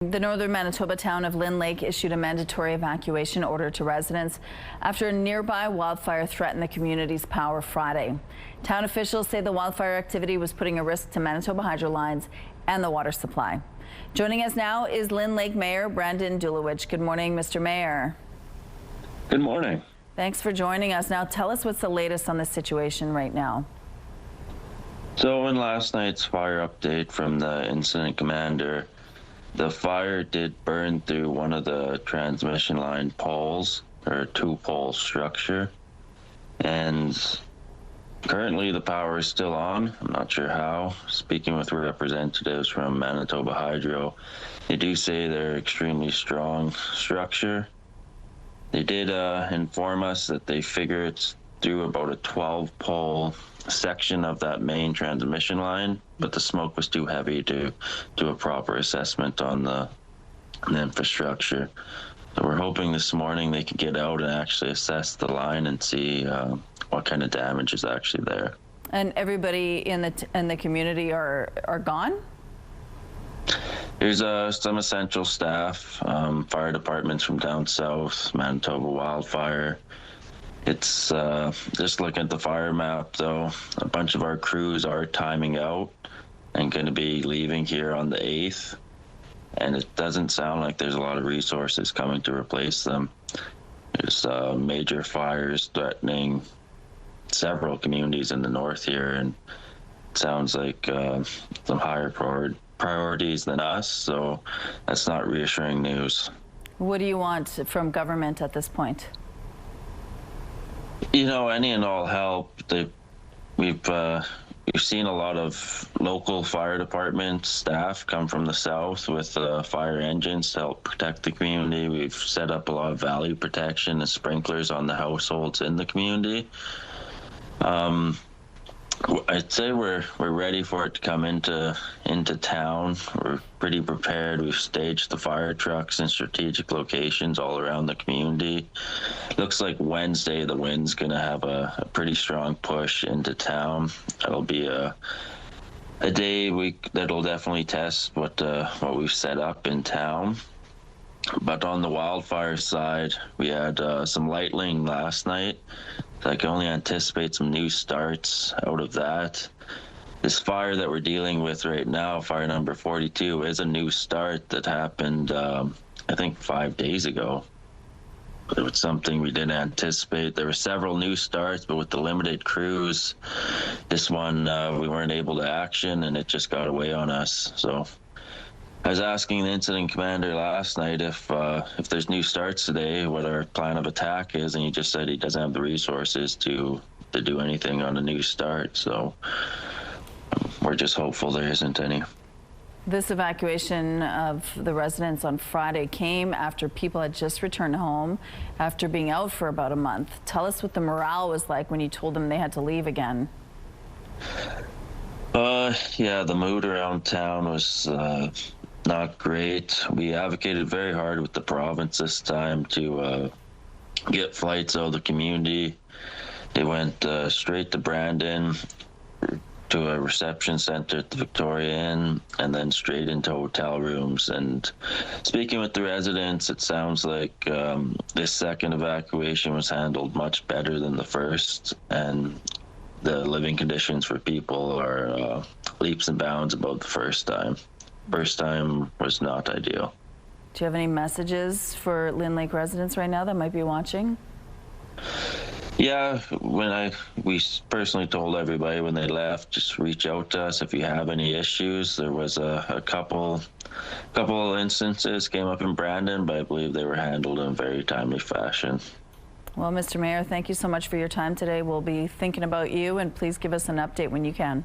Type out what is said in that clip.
The northern Manitoba town of Lynn Lake issued a mandatory evacuation order to residents after a nearby wildfire threatened the community's power Friday. Town officials say the wildfire activity was putting a risk to Manitoba hydro lines and the water supply. Joining us now is Lynn Lake Mayor Brandon Dulewich. Good morning, Mr. Mayor. Good morning. Thanks for joining us. Now tell us what's the latest on the situation right now. So in last night's fire update from the incident commander, the fire did burn through one of the transmission line poles, or two-pole structure, and currently the power is still on. I'm not sure how. Speaking with representatives from Manitoba Hydro, they do say they're extremely strong structure. They did inform us that they figure it's through about a 12-pole section of that main transmission line, but the smoke was too heavy to do a proper assessment on the infrastructure. So we're hoping this morning they can get out and actually assess the line and see what kind of damage is actually there. And everybody in the community are gone? There's some essential staff, fire departments from down south, Manitoba Wildfire. It's just looking at the fire map, though, a bunch of our crews are timing out and going to be leaving here on the 8th. And it doesn't sound like there's a lot of resources coming to replace them. There's major fires threatening several communities in the north here, and it sounds like some higher priorities than us, so that's not reassuring news. What do you want from government at this point? You know, any and all help. We've seen a lot of local fire department staff come from the south with fire engines to help protect the community. We've set up a lot of value protection and sprinklers on the households in the community. I'd say we're ready for it to come into town. We're pretty prepared. We've staged the fire trucks in strategic locations all around the community. Looks like Wednesday the wind's going to have a pretty strong push into town. That'll be a day that'll definitely test what we've set up in town. But on the wildfire side, we had some lightning last night. I can only anticipate some new starts out of that. This fire that we're dealing with right now, fire number 42, is a new start that happened, I think, 5 days ago. It was something we didn't anticipate. There were several new starts, but with the limited crews, this one we weren't able to action, and it just got away on us. So I was asking the incident commander last night if there's new starts today, what our plan of attack is, and he just said he doesn't have the resources to do anything on a new start. So we're just hopeful there isn't any. This evacuation of the residents on Friday came after people had just returned home after being out for about a month. Tell us what the morale was like when you told them they had to leave again. Yeah, the mood around town was not great. We advocated very hard with the province this time to get flights out of the community. They went straight to Brandon, to a reception center at the Victoria Inn, and then straight into hotel rooms. And speaking with the residents, it sounds like this second evacuation was handled much better than the first, and the living conditions for people are leaps and bounds above the first time. First time was not ideal. Do you have any messages for Lynn Lake residents right now that might be watching? Yeah, we personally told everybody when they left, just reach out to us if you have any issues. There was a couple instances came up in Brandon, but I believe they were handled in a very timely fashion. Well, Mr. Mayor, thank you so much for your time today. We'll be thinking about you, and please give us an update when you can.